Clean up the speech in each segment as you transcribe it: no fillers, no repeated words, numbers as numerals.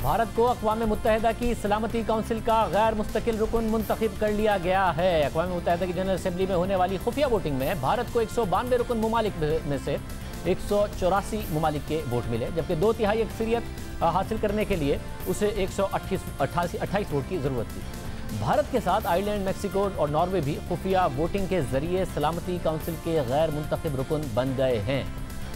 भारत को अक़वाम मुत्तहिदा की सलामती काउंसिल का गैर मुस्तकिल रुकन मुंतखब कर लिया गया है। अक़वाम मुत्तहिदा की जनरल असम्बली में होने वाली खुफिया वोटिंग में भारत को 192 रुकन ममालिक में से 184 ममालिक के वोट मिले, जबकि 2/3 अक्सरियत हासिल करने के लिए उसे 128 वोट की ज़रूरत थी। भारत के साथ आयरलैंड, मैक्सिको और नॉर्वे भी खुफिया वोटिंग के जरिए सलामती काउंसिल के गैर मुंतखब रुकन बन गए हैं,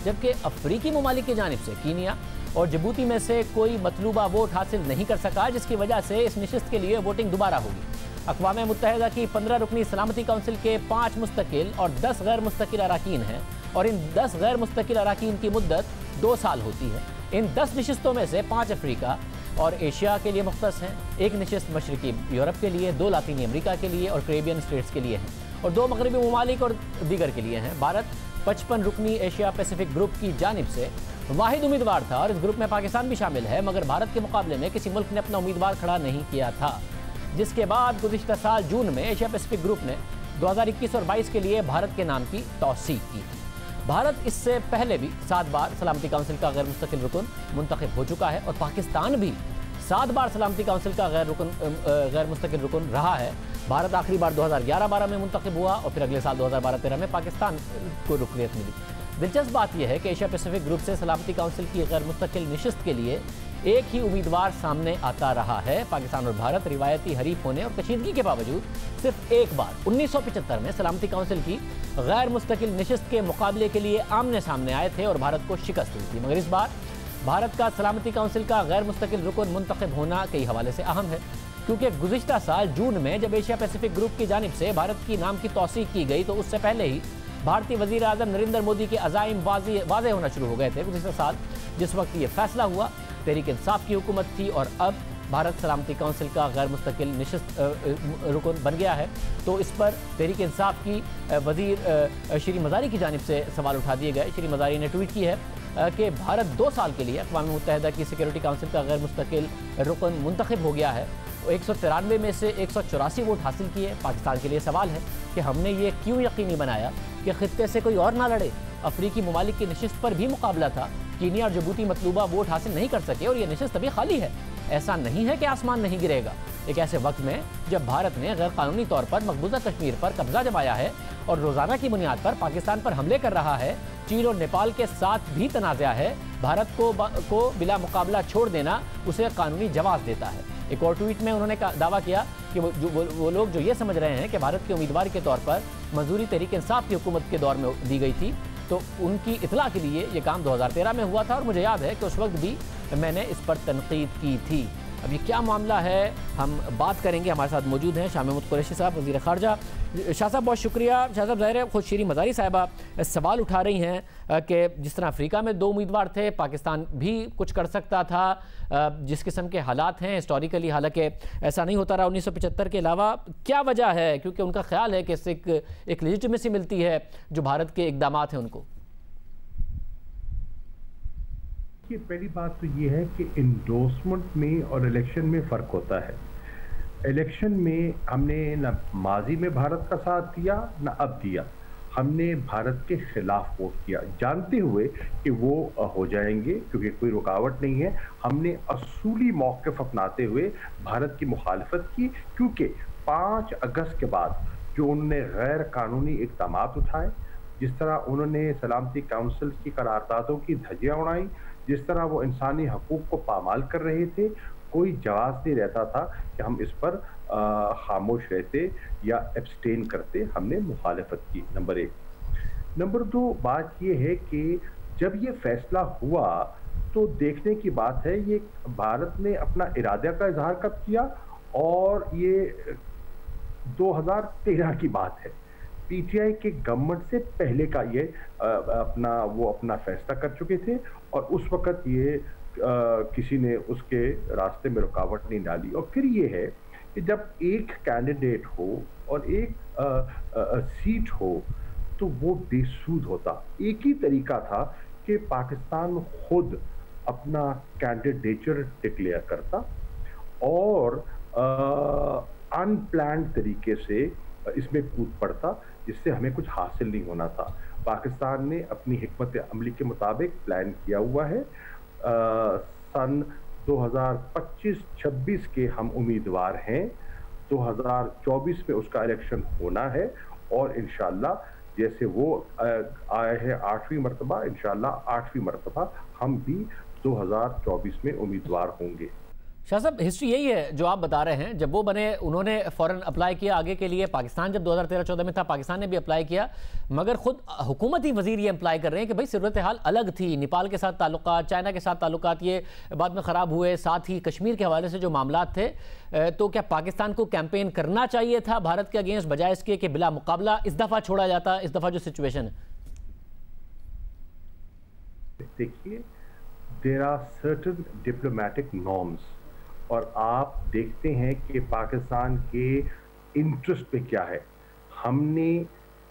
जबकि अफ्रीकी ममालिक की जानिब से कीनिया और जिबूती में से कोई मतलूबा वोट हासिल नहीं कर सका, जिसकी वजह से इस नशिस्त के लिए वोटिंग दोबारा होगी। अक़वाम मुत्तहिदा की 15 रुकनी सलामती काउंसिल के 5 मुस्तकिल और 10 गैर मुस्तकिल अराकीन हैं, और इन 10 गैर मुस्तकिल अराकीन की मुद्दत 2 साल होती है। इन 10 नशिस्तों में से 5 अफ्रीका और एशिया के लिए मुख्तस हैं, 1 नशिस्त मशरकी यूरोप के लिए, 2 लातीनी अमरीका के लिए और कैरेबियन स्टेट्स के लिए हैं, और 2 मगरबी ममालिक और दीगर के लिए हैं। भारत 55 रुकनी एशिया पैसिफिक ग्रुप की जानिब से वाहिद उम्मीदवार था, और इस ग्रुप में पाकिस्तान भी शामिल है, मगर भारत के मुकाबले में किसी मुल्क ने अपना उम्मीदवार खड़ा नहीं किया था, जिसके बाद गुज़िश्ता साल जून में एशिया पैसिफिक ग्रुप ने 2021 और 22 के लिए भारत के नाम की तौसीक की थी। भारत इससे पहले भी 7 बार सलामती काउंसिल का गैर मुस्तकिल रुकन मुंतखब हो चुका है, और पाकिस्तान भी 7 बार सलामती काउंसिल का गैर मुस्तकिल रुकन रहा है। भारत आखिरी बार 2011-12 में मुंतखब हुआ, और फिर अगले साल 2012-13 में पाकिस्तान को रुकनियत मिली। दिलचस्प बात यह है कि एशिया पैसिफिक ग्रुप से सलामती काउंसिल की गैर मुस्तकिल नशिस्त के लिए एक ही उम्मीदवार सामने आता रहा है। पाकिस्तान और भारत रिवायती हरीफ होने और कशीदगी के बावजूद सिर्फ एक बार 1975 में सलामती काउंसिल की गैर मुस्तकिल नशिस्त के मुकाबले के लिए आमने सामने आए थे और भारत को शिकस्त हुई थी, मगर इस बार भारत का सलामती काउंसिल का गैर मुस्तकिल रुकन मुंतखब होना कई हवाले से अहम है, क्योंकि गुज़िश्ता साल जून में जब एशिया पैसिफिक ग्रुप की जानिब से भारत की नाम की तौसीक की गई, तो उससे पहले ही भारतीय वज़ीर आज़म नरेंद्र मोदी के अज़ाइम वाज़े होना शुरू हो गए थे। गुज़िश्ता साल जिस वक्त ये फैसला हुआ, तहरीक इंसाफ की हुकूमत थी, और अब भारत सलामती काउंसिल का गैर मुस्तकिल नशिस्त रुकन बन गया है, तो इस पर तहरीक इंसाफ की वज़ीर श्री मज़ारी की जानिब से सवाल उठा दिए गए। श्री मज़ारी ने ट्वीट की है कि भारत 2 साल के लिए अक़वाम मुत्तहिदा की सिक्योरिटी काउंसिल का गैर मुस्तकिल रुकन मुंतखब हो गया है। 193 में से 184 वोट हासिल किए। पाकिस्तान के लिए सवाल है कि हमने ये क्यों यकीनी बनाया कि खित्ते से कोई और ना लड़े। अफ्रीकी ममालिक की नशिस्त पर भी मुकाबला था, कीनिया और जिबूती मतलूबा वोट हासिल नहीं कर सके, और ये नशिस्त अभी खाली है। ऐसा नहीं है कि आसमान नहीं गिरेगा। एक ऐसे वक्त में जब भारत ने गैर कानूनी तौर पर मकबूजा कश्मीर पर कब्जा जमाया है और रोज़ाना की बुनियाद पर पाकिस्तान पर हमले कर रहा है, चीन और नेपाल के साथ भी तनाज़ा है, भारत को बिला मुकाबला छोड़ देना उसे कानूनी जवाब देता है। एक और ट्वीट में उन्होंने दावा किया कि वो लोग जो ये समझ रहे हैं कि भारत के उम्मीदवार के तौर पर मंजूरी तहरीक इंसाफ की हुकूमत के दौर में दी गई थी, तो उनकी इतला के लिए ये काम 2013 में हुआ था, और मुझे याद है कि उस वक्त भी मैंने इस पर तनकीद की थी। अब ये क्या मामला है, हम बात करेंगे। हमारे साथ मौजूद हैं शाह महमूद कुरैशी साहब, वज़ीर ख़ारजा। शाह साहब बहुत शुक्रिया। शाह साहब, ज़ाहिर है खुद श्री मज़ारी साहिबा सवाल उठा रही हैं कि जिस तरह अफ्रीका में 2 उम्मीदवार थे, पाकिस्तान भी कुछ कर सकता था, जिस किस्म के हालात हैं हिस्टोरिकली, हालांकि ऐसा नहीं होता रहा 1975 के अलावा, क्या वजह है? क्योंकि उनका ख्याल है कि इससे एक लेजिटिमेसी मिलती है जो भारत के इक़दामात हैं उनको। कि पहली बात तो ये है कि इंडोर्समेंट में और इलेक्शन में फ़र्क होता है। इलेक्शन में हमने न माजी में भारत का साथ दिया न अब दिया, हमने भारत के खिलाफ वोट किया, जानते हुए कि वो हो जाएंगे क्योंकि कोई रुकावट नहीं है। हमने असूली मौक़िफ़ अपनाते हुए भारत की मुखालफत की, क्योंकि 5 अगस्त के बाद जो उन्होंने गैर कानूनी इक़दामात उठाए, जिस तरह उन्होंने सलामती काउंसिल की करारदादों की धज्जियाँ उड़ाई, जिस तरह वो इंसानी हकूक़ को पामाल कर रहे थे, कोई जवाब नहीं रहता था कि हम इस पर खामोश रहते या एब्सटेन करते। हमने मुखालफत की, नंबर 1। नंबर 2 बात ये है कि जब ये फैसला हुआ तो देखने की बात है ये भारत ने अपना इरादा का इजहार कब किया, और ये 2013 की बात है। पीटीआई के गवर्नमेंट से पहले का ये अपना फैसला कर चुके थे, और उस वक़्त ये किसी ने उसके रास्ते में रुकावट नहीं डाली। और फिर ये है कि जब एक कैंडिडेट हो और एक सीट हो तो वो बेसूद होता। एक ही तरीका था कि पाकिस्तान खुद अपना कैंडिडेचर डिक्लेयर करता और अनप्लान्ड तरीके से इसमें कूद पड़ता, जिससे हमें कुछ हासिल नहीं होना था। पाकिस्तान ने अपनी हिकमत अमली के मुताबिक प्लान किया हुआ है। सन 2025-26 के हम उम्मीदवार हैं। 2024 में उसका इलेक्शन होना है और इंशाल्लाह जैसे वो आए हैं 8वीं मर्तबा, इंशाल्लाह 8वीं मर्तबा हम भी 2024 में उम्मीदवार होंगे। शाह साहब, हिस्ट्री यही है जो आप बता रहे हैं। जब वो बने उन्होंने फ़ौरन अप्लाई किया आगे के लिए। पाकिस्तान जब 2013-14 में था, पाकिस्तान ने भी अप्लाई किया, मगर खुद हुकूमती वजीर ये अप्लाई कर रहे हैं कि भाई सूरत हाल अलग थी, नेपाल के साथ ताल्लुकात, चाइना के साथ ताल्लुकात ये बाद में ख़राब हुए, साथ ही कश्मीर के हवाले से जो मामलात थे। तो क्या पाकिस्तान को कैंपेन करना चाहिए था भारत के अगेंस्ट, बजाय इसके कि बिला मुकाबला इस दफ़ा छोड़ा जाता? इस दफ़ा जो सिचुएशन है, देखिए, there are certain diplomatic norms और आप देखते हैं कि पाकिस्तान के इंटरेस्ट पे क्या है। हमने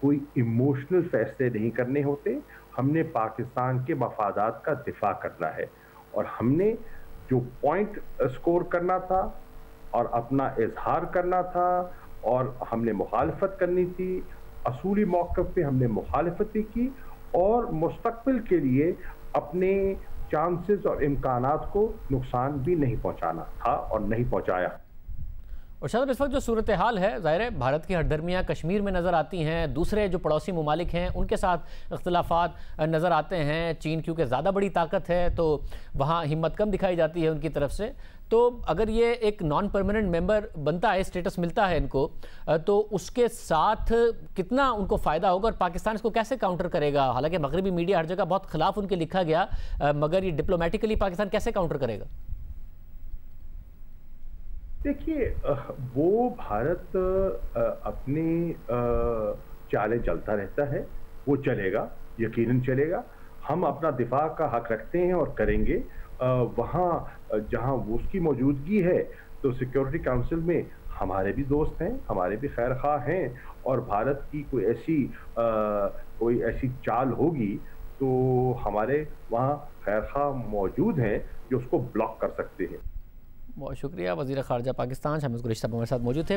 कोई इमोशनल फैसले नहीं करने होते, हमने पाकिस्तान के मफादात का दिफा करना है और हमने जो पॉइंट स्कोर करना था और अपना इजहार करना था और हमने मुखालफत करनी थी। असूली मौक़िफ़ पे हमने मुखालफत भी की और मुस्तक़बिल के लिए अपने चांसेस और इम्कानात को नुकसान भी नहीं पहुंचाना था और नहीं पहुंचाया। और शायद इस वक्त जो सूरत हाल है, ज़ाहिर है भारत की हरदर्मियाँ कश्मीर में नज़र आती हैं, दूसरे जो पड़ोसी ममालिक हैं उनके साथ इख्तलाफात नज़र आते हैं। चीन क्योंकि ज़्यादा बड़ी ताकत है तो वहाँ हिम्मत कम दिखाई जाती है उनकी तरफ से। तो अगर ये एक नॉन परमानेंट मेंबर बनता है, स्टेटस मिलता है इनको, तो उसके साथ कितना उनको फ़ायदा होगा और पाकिस्तान इसको कैसे काउंटर करेगा? हालांकि मगरबी मीडिया हर जगह बहुत खिलाफ उनके लिखा गया, मगर ये डिप्लोमेटिकली पाकिस्तान कैसे काउंटर करेगा? देखिए, वो भारत अपने चालें चलता रहता है, वो चलेगा, यकीनन चलेगा। हम अपना दिफा का हक रखते हैं और करेंगे। वहाँ जहाँ वो उसकी मौजूदगी है तो सिक्योरिटी काउंसिल में हमारे भी दोस्त हैं, हमारे भी खैर खा हैं और भारत की कोई ऐसी चाल होगी तो हमारे वहाँ खैर खा मौजूद हैं जो उसको ब्लॉक कर सकते हैं। बहुत शुक्रिया। वज़ीर ख़ारजा पाकिस्तान शाह महमूद कुरैशी साहब हमारे साथ मौजूद थे।